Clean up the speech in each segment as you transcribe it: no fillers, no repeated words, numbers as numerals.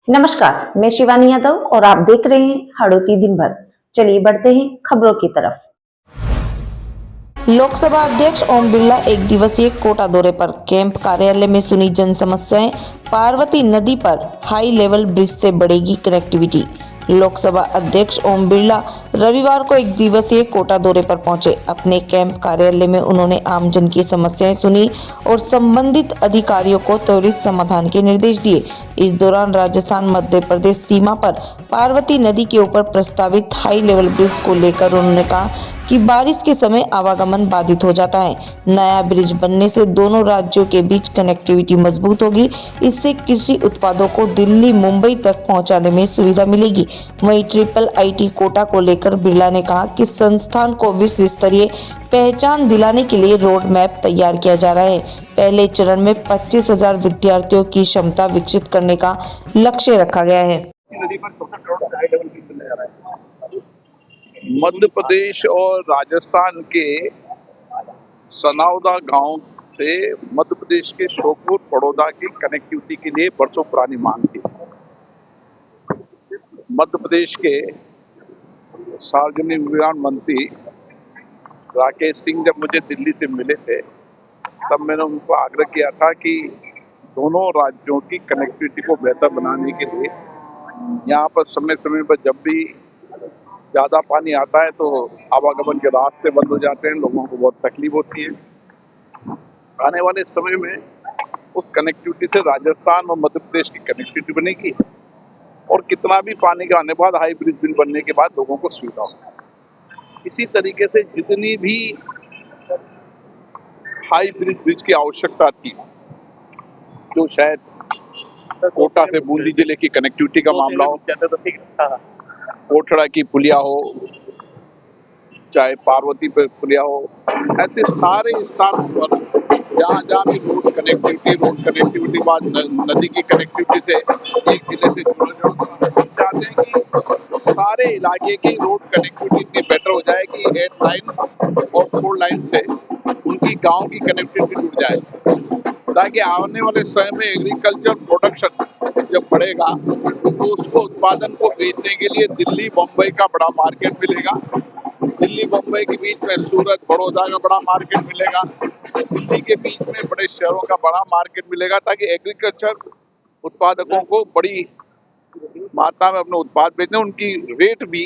नमस्कार, मैं शिवानी यादव और आप देख रहे हैं हड़ोती दिन भर। चलिए बढ़ते हैं खबरों की तरफ। लोकसभा अध्यक्ष ओम बिरला एक दिवसीय कोटा दौरे पर। कैंप कार्यालय में सुनी जन समस्याएं। पार्वती नदी पर हाई लेवल ब्रिज से बढ़ेगी कनेक्टिविटी। लोकसभा अध्यक्ष ओम बिरला रविवार को एक दिवसीय कोटा दौरे पर पहुंचे। अपने कैंप कार्यालय में उन्होंने आमजन की समस्याएं सुनी और संबंधित अधिकारियों को त्वरित समाधान के निर्देश दिए। इस दौरान राजस्थान मध्य प्रदेश सीमा पर पार्वती नदी के ऊपर प्रस्तावित हाई लेवल ब्रिज को लेकर उन्होंने कहा कि बारिश के समय आवागमन बाधित हो जाता है। नया ब्रिज बनने से दोनों राज्यों के बीच कनेक्टिविटी मजबूत होगी। इससे कृषि उत्पादों को दिल्ली मुंबई तक पहुंचाने में सुविधा मिलेगी। वहीं ट्रिपल आईटी कोटा को लेकर बिरला ने कहा कि संस्थान को विश्व स्तरीय पहचान दिलाने के लिए रोड मैप तैयार किया जा रहा है। पहले चरण में 25,000 विद्यार्थियों की क्षमता विकसित करने का लक्ष्य रखा गया है। मध्य प्रदेश और राजस्थान के सनाउदा गांव से मध्य प्रदेश के श्योपुर बड़ौदा की कनेक्टिविटी के लिए बरसों पुरानी मांग थी। मध्य प्रदेश के सार्वजनिक विमान मंत्री राकेश सिंह जब मुझे दिल्ली से मिले थे तब मैंने उनको आग्रह किया था कि दोनों राज्यों की कनेक्टिविटी को बेहतर बनाने के लिए यहाँ पर समय समय पर जब भी ज़्यादा पानी आता है तो आवागमन के रास्ते बंद हो जाते हैं, लोगों को बहुत तकलीफ होती है। आने वाले समय में उस कनेक्टिविटी से राजस्थान और मध्य प्रदेश की कनेक्टिविटी बनेगी और कितना भी पानी का आने के बाद हाई ब्रिज बिल बनने के बाद लोगों को सुविधा होगी। इसी तरीके से जितनी भी हाई ब्रिज की आवश्यकता थी, जो शायद कोटा से बूंदी जिले की कनेक्टिविटी का मामला हो, कोटड़ा की पुलिया हो, चाहे पार्वती पे पुलिया हो, ऐसे सारे स्थानों पर जहाँ जहाँ भी रोड कनेक्टिविटी बाद नदी की कनेक्टिविटी से एक जिले से चाहते हैं कि सारे इलाके की रोड कनेक्टिविटी इतनी बेटर हो जाए कि 8 लाइन और 4 लाइन से उनकी गांव की कनेक्टिविटी जुड़ जाए, ताकि आने वाले समय में एग्रीकल्चर प्रोडक्शन जब बढ़ेगा तो उसको उत्पादन को बेचने के लिए दिल्ली बम्बई का बड़ा मार्केट मिलेगा। दिल्ली बम्बई के बीच में सूरत बड़ौदा का बड़ा मार्केट मिलेगा। दिल्ली के बीच में बड़े शहरों का बड़ा मार्केट मिलेगा, ताकि एग्रीकल्चर उत्पादकों को बड़ी मात्रा में अपने उत्पाद बेचने, उनकी रेट भी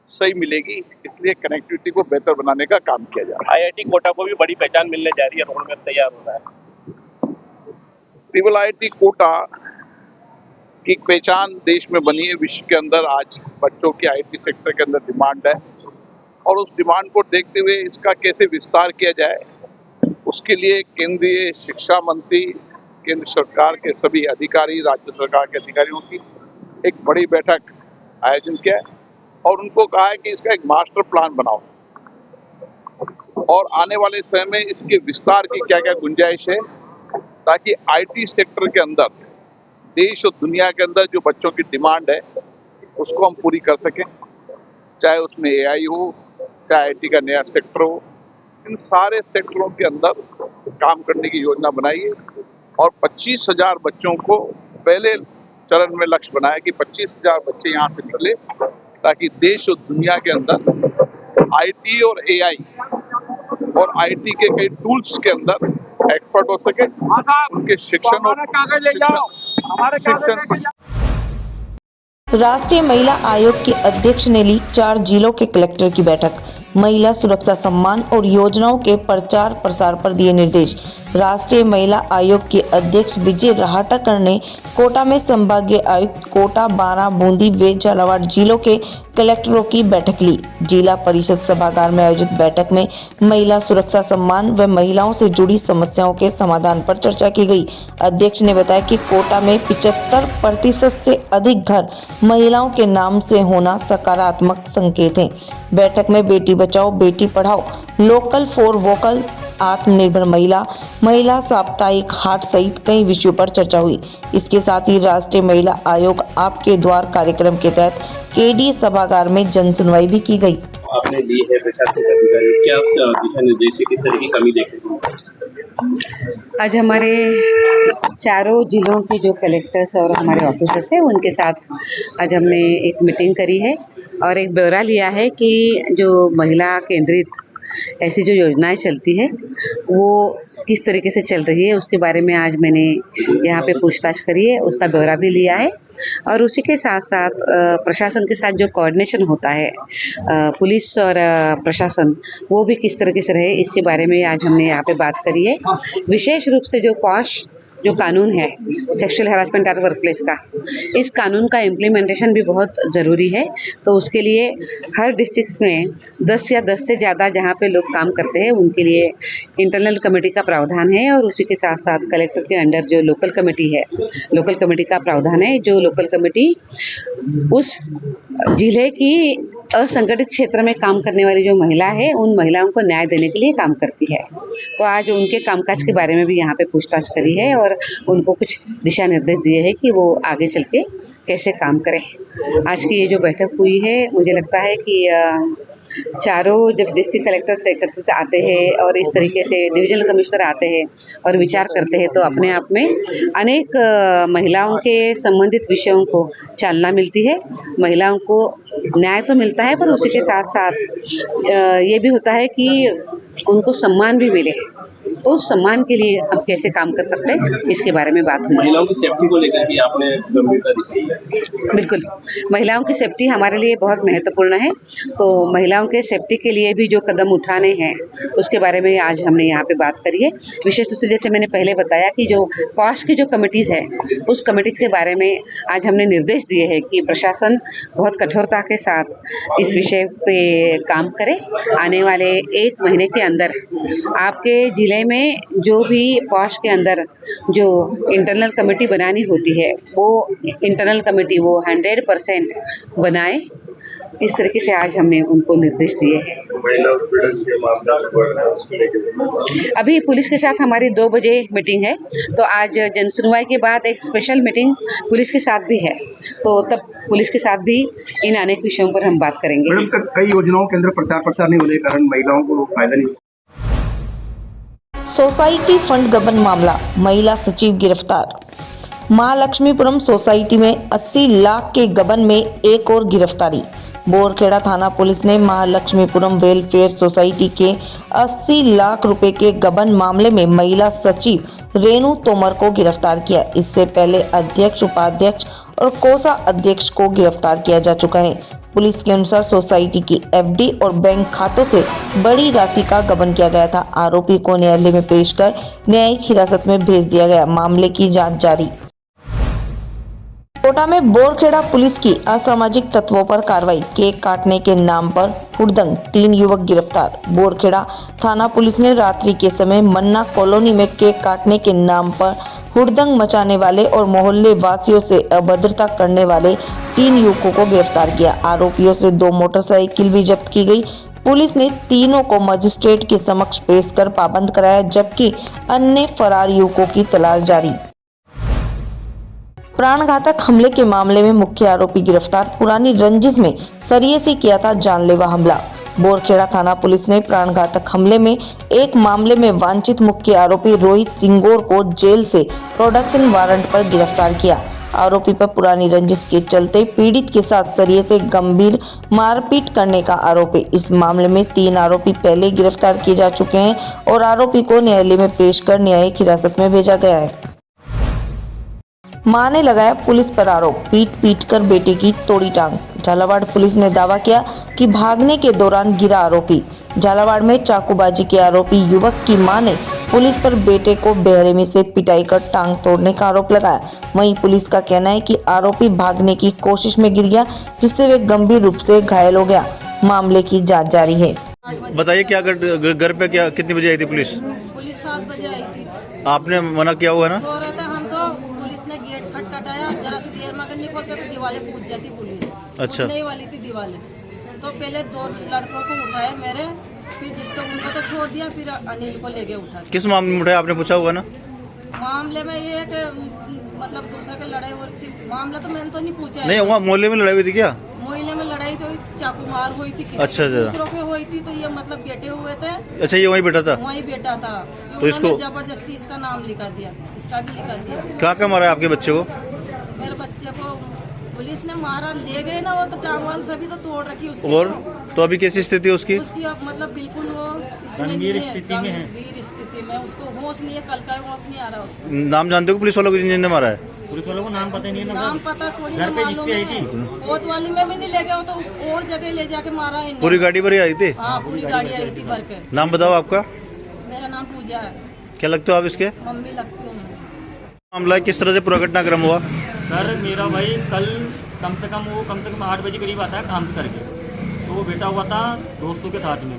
सही मिलेगी। इसलिए कनेक्टिविटी को बेहतर बनाने का काम किया जा रहा है। आईआईटी कोटा को भी बड़ी पहचान मिलने जा रही है, रोड मैप तैयार हो रहा है। ट्रिपल आईटी कोटा की पहचान देश में बनी है। विश्व के अंदर आज बच्चों की आईटी सेक्टर के अंदर डिमांड है और उस डिमांड को देखते हुए इसका कैसे विस्तार किया जाए, उसके लिए केंद्रीय शिक्षा मंत्री, केंद्र सरकार के सभी अधिकारी, राज्य सरकार के अधिकारियों की एक बड़ी बैठक आयोजन किया है और उनको कहा है कि इसका एक मास्टर प्लान बनाओ और आने वाले समय में इसके विस्तार की क्या क्या गुंजाइश है, ताकि आईटी सेक्टर के अंदर देश और दुनिया के अंदर जो बच्चों की डिमांड है उसको हम पूरी कर सकें। चाहे उसमें एआई हो, चाहे आईटी का नया सेक्टर हो, इन सारे सेक्टरों के अंदर काम करने की योजना बनाई है और 25,000 बच्चों को पहले चरण में लक्ष्य बनाया कि 25,000 बच्चे यहाँ से निकले, ताकि देश और दुनिया के अंदर आईटी और एआई और आईटी के कई टूल्स के अंदर एक्सपर्ट हो सके, उनके शिक्षण राष्ट्रीय महिला आयोग की अध्यक्ष ने ली 4 जिलों के कलेक्टर की बैठक। महिला सुरक्षा सम्मान और योजनाओं के प्रचार प्रसार पर दिए निर्देश। राष्ट्रीय महिला आयोग के अध्यक्ष विजय राहटाकर ने कोटा में संभागीय आयुक्त कोटा, बारां, बूंदी व झालावाड़ जिलों के कलेक्टरों की बैठक ली। जिला परिषद सभागार में आयोजित बैठक में महिला सुरक्षा सम्मान व महिलाओं से जुड़ी समस्याओं के समाधान पर चर्चा की गई। अध्यक्ष ने बताया कि कोटा में 75% से अधिक घर महिलाओं के नाम से होना सकारात्मक संकेत है। बैठक में Beti Bachao Beti Padhao, local for vocal, आत्मनिर्भर महिला साप्ताहिक हाट सहित कई विषयों पर चर्चा हुई। इसके साथ ही राष्ट्रीय महिला आयोग आपके द्वार कार्यक्रम के तहत केडी सभागार में जन सुनवाई भी की गई। आपने ली है प्रशासनिक अधिकारी, क्या आप दिशा निर्देश किस तरह की कमी देख रहे हैं? आज हमारे चारों जिलों के जो कलेक्टर्स और हमारे ऑफिसर्स हैं उनके साथ आज हमने एक मीटिंग करी है और एक ब्यौरा लिया है कि जो महिला केंद्रित ऐसी जो योजनाएं चलती है वो किस तरीके से चल रही है उसके बारे में आज मैंने यहाँ पे पूछताछ करी है, उसका ब्यौरा भी लिया है। और उसी के साथ साथ प्रशासन के साथ जो कोऑर्डिनेशन होता है पुलिस और प्रशासन वो भी किस तरीके से रहे इसके बारे में आज हमने यहाँ पे बात करी है। विशेष रूप से जो पॉश जो कानून है सेक्सुअल हैरेसमेंट एट वर्कप्लेस का, इस कानून का इम्प्लीमेंटेशन भी बहुत ज़रूरी है। तो उसके लिए हर डिस्ट्रिक्ट में 10 या 10 से ज़्यादा जहाँ पे लोग काम करते हैं उनके लिए इंटरनल कमेटी का प्रावधान है और उसी के साथ साथ कलेक्टर के अंडर जो लोकल कमेटी है, लोकल कमेटी का प्रावधान है। जो लोकल कमेटी उस जिले की असंगठित क्षेत्र में काम करने वाली जो महिला है उन महिलाओं को न्याय देने के लिए काम करती है। तो आज उनके कामकाज के बारे में भी यहाँ पे पूछताछ करी है और उनको कुछ दिशा निर्देश दिए हैं कि वो आगे चल के कैसे काम करें। आज की ये जो बैठक हुई है मुझे लगता है कि चारों जब डिस्ट्रिक्ट कलेक्टर एकत्रित आते हैं और इस तरीके से डिविजनल कमिश्नर आते हैं और विचार करते हैं तो अपने आप में अनेक महिलाओं के संबंधित विषयों को चालना मिलती है। महिलाओं को न्याय तो मिलता है पर उसी के साथ साथ ये भी होता है कि उनको सम्मान भी मिले। तो सम्मान के लिए हम कैसे काम कर सकते हैं इसके बारे में बात हुई। महिलाओं की सेफ्टी को लेकर भी आपने गंभीरता दिखाई है। बिल्कुल, महिलाओं की सेफ्टी हमारे लिए बहुत महत्वपूर्ण है। तो महिलाओं के सेफ्टी के लिए भी जो कदम उठाने हैं उसके बारे में आज हमने यहाँ पे बात करी है। विशेष रूप से जैसे मैंने पहले बताया कि जो पॉश की जो कमिटीज़ है उस कमिटीज़ के बारे में आज हमने निर्देश दिए हैं कि प्रशासन बहुत कठोरता के साथ इस विषय पे काम करे। आने वाले 1 महीने के अंदर आपके ज़िले में जो भी पॉश के अंदर जो इंटरनल कमेटी बनानी होती है वो इंटरनल कमेटी वो 100% बनाए। इस तरीके से आज हमने उनको निर्देश दिए हैं। अभी पुलिस के साथ हमारी 2 बजे मीटिंग है तो आज जनसुनवाई के बाद एक स्पेशल मीटिंग पुलिस के साथ भी है तो तब पुलिस के साथ भी इन अनेक विषयों पर हम बात करेंगे। मैडम, कई योजनाओं के अंदर प्रचार नहीं होने के कारण महिलाओं को फायदा नहीं। सोसाइटी फंड गबन मामला, महिला सचिव गिरफ्तार। महालक्ष्मीपुरम सोसाइटी में 80 लाख के गबन में एक और गिरफ्तारी। बोरखेड़ा थाना पुलिस ने महालक्ष्मीपुरम वेलफेयर सोसाइटी के 80 लाख रुपए के गबन मामले में महिला सचिव रेणु तोमर को गिरफ्तार किया। इससे पहले अध्यक्ष, उपाध्यक्ष और कोषा अध्यक्ष को गिरफ्तार किया जा चुका है। पुलिस के अनुसार सोसाइटी की एफडी और बैंक खातों से बड़ी राशि का गबन किया गया था। आरोपी को न्यायालय में पेश कर न्यायिक हिरासत में भेज दिया गया। मामले की जांच जारी। कोटा में बोरखेड़ा पुलिस की असामाजिक तत्वों पर कार्रवाई। केक काटने के नाम पर हुड़दंग, 3 युवक गिरफ्तार। बोरखेड़ा थाना पुलिस ने रात्रि के समय मन्ना कॉलोनी में केक काटने के नाम पर हुड़दंग मचाने वाले और मोहल्ले वासियों से अभद्रता करने वाले 3 युवकों को गिरफ्तार किया। आरोपियों से 2 मोटरसाइकिल भी जब्त की गई। पुलिस ने तीनों को मजिस्ट्रेट के समक्ष पेश कर पाबंद कराया, जबकि अन्य फरार युवकों की तलाश जारी। प्राणघातक हमले के मामले में मुख्य आरोपी गिरफ्तार। पुरानी रंजिश में सरिये से किया था जानलेवा हमला। बोरखेड़ा थाना पुलिस ने प्राणघातक हमले में एक मामले में वांछित मुख्य आरोपी रोहित सिंगोर को जेल से प्रोडक्शन वारंट पर गिरफ्तार किया। आरोपी पर पुरानी रंजिश के चलते पीड़ित के साथ सरिये से गंभीर मारपीट करने का आरोप है। इस मामले में 3 आरोपी पहले गिरफ्तार किए जा चुके हैं और आरोपी को न्यायालय में पेश कर न्यायिक हिरासत में भेजा गया है। मां ने लगाया पुलिस पर आरोप, पीट कर बेटे की तोड़ी टांग। झालावाड़ पुलिस ने दावा किया कि भागने के दौरान गिरा आरोपी। झालावाड़ में चाकूबाजी के आरोपी युवक की मां ने पुलिस पर बेटे को बेरहमी से पिटाई कर टांग तोड़ने का आरोप लगाया। वहीं पुलिस का कहना है कि आरोपी भागने की कोशिश में गिर गया, जिससे वे गंभीर रूप से घायल हो गया। मामले की जांच जारी है। बताइए क्या घर पे क्या कितने बजे आई थी पुलिस? पुलिस 7 बजे आई थी। आपने मना किया हुआ ना? सो रहे थे हम तो, पुलिस ने गेट खटखटाया, जरा सी देर में नहीं खोलते तो दीवारें पूछ जाती पुलिस। अच्छा। नहीं वाली थी दीवारें, तो पहले 2 लड़कों को उठाया मेरे, फिर जिसको उनको तो छोड़ दिया, फिर अनिल को लेके उठा। किस मामले में उठाया आपने पूछा होगा ना? मामले में ये कि मतलब दूसरे के लड़ाई हो रही थी। मामला तो मैंने तो नहीं पूछा। नहीं, वहाँ मोहल्ले में लड़ाई हुई थी क्या? मोहल्ले में लड़ाई तो चाकू मार हुई थी, किसी अच्छा, दूसरों के हुई थी। तो ये मतलब बेटे हुए थे। अच्छा, ये वही बेटा था? वही बेटा था। तो इसको जबरदस्ती इसका नाम लिखा दिया, इसका भी लिखा दिया। क्या मारा है आपके बच्चे को? मेरे बच्चे को पुलिस ने मारा, ले गए ना, वो तो टांग वांग सभी तो तोड़ रखी उसकी। और तो अभी कैसी स्थिति है उसकी? उसकी अब मतलब बिल्कुल वो गंभीर स्थिति में है। गंभीर स्थिति में, उसको होश नहीं है, कल का होश नहीं आ रहा उसको। नाम जानते हो पुलिस वालों को जिन्होंने मारा है? पुलिस वालों को नाम पता नहीं है, नाम पता कोई घर पे मालूम जिससे आई थी। है। ओत वाली में भी नहीं ले गया, वो तो और जगह ले जाके मारा है। पूरी गाड़ी भरी आई थी? हाँ, पूरी गाड़ी आई थी भर के। नाम बताओ आपका? मेरा नाम पूजा है, क्या लगते हो आप इसके? मम्मी लगती हूँ मैं। मामला है, किस तरह से पूरा घटनाक्रम हुआ? सर मेरा भाई कल कम से कम 8 बजे करीब आता है काम से करके, तो वो बैठा हुआ था दोस्तों के साथ में,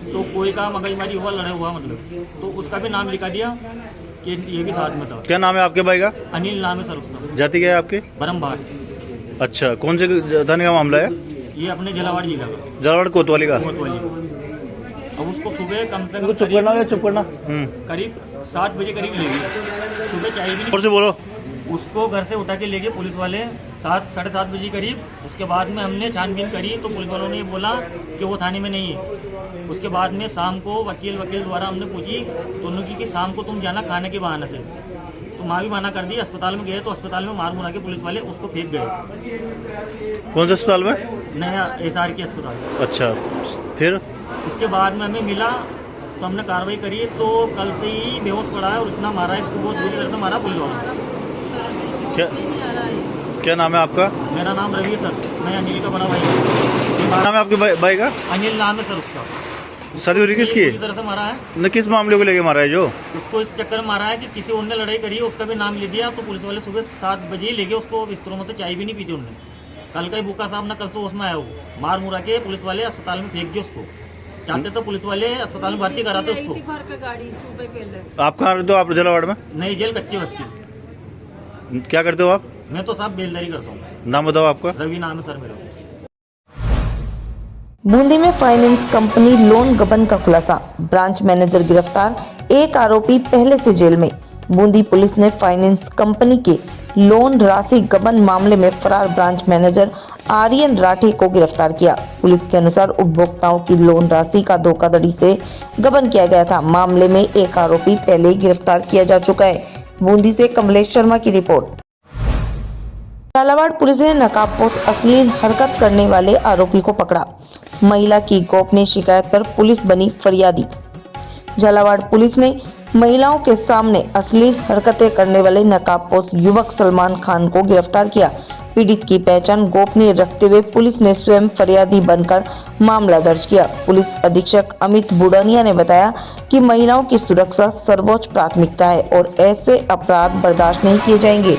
तो कोई का मगजमारी हुआ, लड़ा हुआ मतलब, तो उसका भी नाम लिखा दिया कि ये भी साथ में था। क्या नाम है आपके भाई का? अनिल नाम है सर उसका। जाति क्या है आपके? बरमबाग। अच्छा, कौन से थाने का मामला है? ये अपने जलावाड़ जिला का, जलावाड़ कोतवाली का। कोतवाली। अब उसको सुबह कम से कम चुप करना या चुप करना? करीब 7 बजे करीब ले गए, सुबह चाय भी और से बोलो। उसको घर से उठा के ले गए पुलिस वाले 7 साढ़े 7 बजे करीब। उसके बाद में हमने छानबीन करी तो पुलिस वालों ने बोला कि वो थाने में नहीं है। उसके बाद में शाम को वकील द्वारा हमने पूछी दोनों की कि शाम को तुम जाना खाने के बहाने से, तो माँ भी मना कर दी। अस्पताल में गए तो अस्पताल में मार मुरा के पुलिस वाले उसको फेंक गए। कौन से अस्पताल में? नया SR के अस्पताल। अच्छा, फिर उसके बाद में हमें मिला तो हमने कार्रवाई करी, तो कल से ही बेहोश पड़ा है और इतना मारा है इसको, बहुत बुरी तरह से मारा पुलिस वालों ने। क्या नाम है आपका? मेरा नाम रवि है सर, मैं अनिल का बड़ा भाई हूँ। नाम है आपके भाई का? अनिल नाम है सर उसका। शादी हुई किसकी? पूरी तरह से मारा है न, किस मामले को लेके मारा है? जो उसको इस चक्कर में मारा है कि किसी और ने लड़ाई करी, उसका भी नाम ले दिया, तो पुलिस वाले सुबह 7 बजे ही ले गए उसको। बिस्तरों में से चाय भी नहीं पीती उन्होंने। कल का ही भूखा साहब ना, कल से उसमें आया वो, मार मुरा के पुलिस वाले अस्पताल में फेंक दिए उसको। चाहते तो पुलिस वाले अस्पताल में भर्ती कराते उसको। आप कहाँ रहते हो? आप जलावाड़ में? नई जेल कच्ची बस्ती। क्या करते हो आप? मैं तो साहब बेलदारी करता हूँ। नाम बताओ आपका? रवि नाम है सर मेरा। बूंदी में फाइनेंस कंपनी लोन गबन का खुलासा, ब्रांच मैनेजर गिरफ्तार, एक आरोपी पहले से जेल में। बूंदी पुलिस ने फाइनेंस कंपनी के लोन राशि गबन मामले में फरार ब्रांच मैनेजर आर्यन राठे को गिरफ्तार किया। पुलिस के अनुसार उपभोक्ताओं की लोन राशि का धोखाधड़ी से गबन किया गया था। मामले में एक आरोपी पहले ही गिरफ्तार किया जा चुका है। बूंदी से कमलेश शर्मा की रिपोर्ट। झालावाड़ पुलिस ने नकाबपोश अश्लील हरकत करने वाले आरोपी को पकड़ा। महिला की गोपनीय शिकायत पर पुलिस बनी फरियादी। झालावाड़ पुलिस ने महिलाओं के सामने अश्लील हरकतें करने वाले नकाबपोश युवक सलमान खान को गिरफ्तार किया। पीड़ित की पहचान गोपनीय रखते हुए पुलिस ने स्वयं फरियादी बनकर मामला दर्ज किया। पुलिस अधीक्षक अमित बुडानिया ने बताया कि महिलाओं की सुरक्षा सर्वोच्च प्राथमिकता है और ऐसे अपराध बर्दाश्त नहीं किए जाएंगे।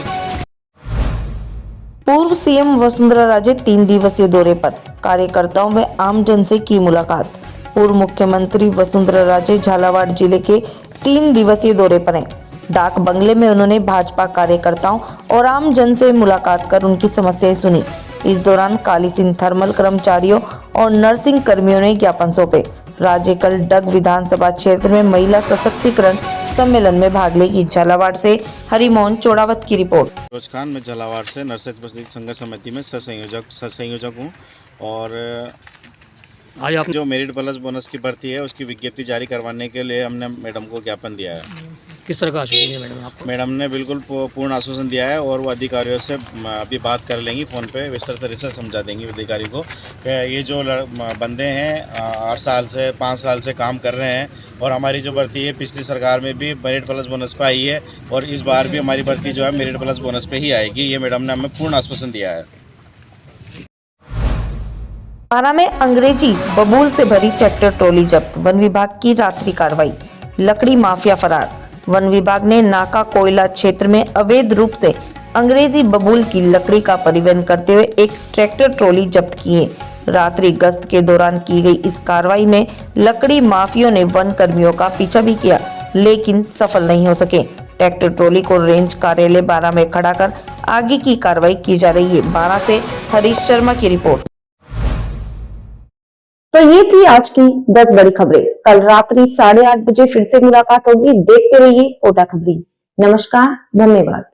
पूर्व सीएम वसुंधरा राजे 3 दिवसीय दौरे पर, कार्यकर्ताओं व आमजन से की मुलाकात। पूर्व मुख्यमंत्री वसुंधरा राजे झालावाड़ जिले के 3 दिवसीय दौरे पर हैं। डाक बंगले में उन्होंने भाजपा कार्यकर्ताओं और आम जन से मुलाकात कर उनकी समस्याएं सुनी। इस दौरान कालीसिंह थर्मल कर्मचारियों और नर्सिंग कर्मियों ने ज्ञापन सौंपे। राजे कल डग विधानसभा क्षेत्र में महिला सशक्तिकरण सम्मेलन में भाग लेगी। झालावाड़ से हरिमोहन चौड़ावत की रिपोर्ट। फिरोज खान, मैं झालावाड़ से नर्सिंग संघर्ष समिति में सह-संयोजक हूँ। और आज आप जो मेरिट प्लस बोनस की भर्ती है उसकी विज्ञप्ति जारी करवाने के लिए हमने मैडम को ज्ञापन दिया है। किस तरह का आश्वासन है मैडम आपको? मैडम ने बिल्कुल पूर्ण आश्वासन दिया है और वो अधिकारियों से अभी बात कर लेंगी, फ़ोन पे विस्तृत तरीके से समझा देंगी अधिकारी को कि ये जो बंदे हैं 8 साल से 5 साल से काम कर रहे हैं और हमारी जो भर्ती है पिछली सरकार में भी मेरिट प्लस बोनस पे आई है और इस बार भी हमारी भर्ती जो है मेरिट प्लस बोनस पे ही आएगी। ये मैडम ने हमें पूर्ण आश्वासन दिया है। पारा में अंग्रेजी बबूल से भरी ट्रैक्टर ट्रॉली जब्त, वन विभाग की रात्रि कार्रवाई। लकड़ी माफिया फरार, वन विभाग ने नाका कोयला क्षेत्र में अवैध रूप से अंग्रेजी बबूल की लकड़ी का परिवहन करते हुए एक ट्रैक्टर ट्रॉली जब्त की है। रात्रि गश्त के दौरान की गई इस कार्रवाई में लकड़ी माफियों ने वन कर्मियों का पीछा भी किया लेकिन सफल नहीं हो सके। ट्रैक्टर ट्रॉली को रेंज कार्यालय 12 में खड़ा कर आगे की कार्रवाई की जा रही है। 12 से हरीश शर्मा की रिपोर्ट। तो ये थी आज की 10 बड़ी खबरें। कल रात्रि 8:30 बजे फिर से मुलाकात होगी। देखते रहिए कोटा खबरी। नमस्कार, धन्यवाद।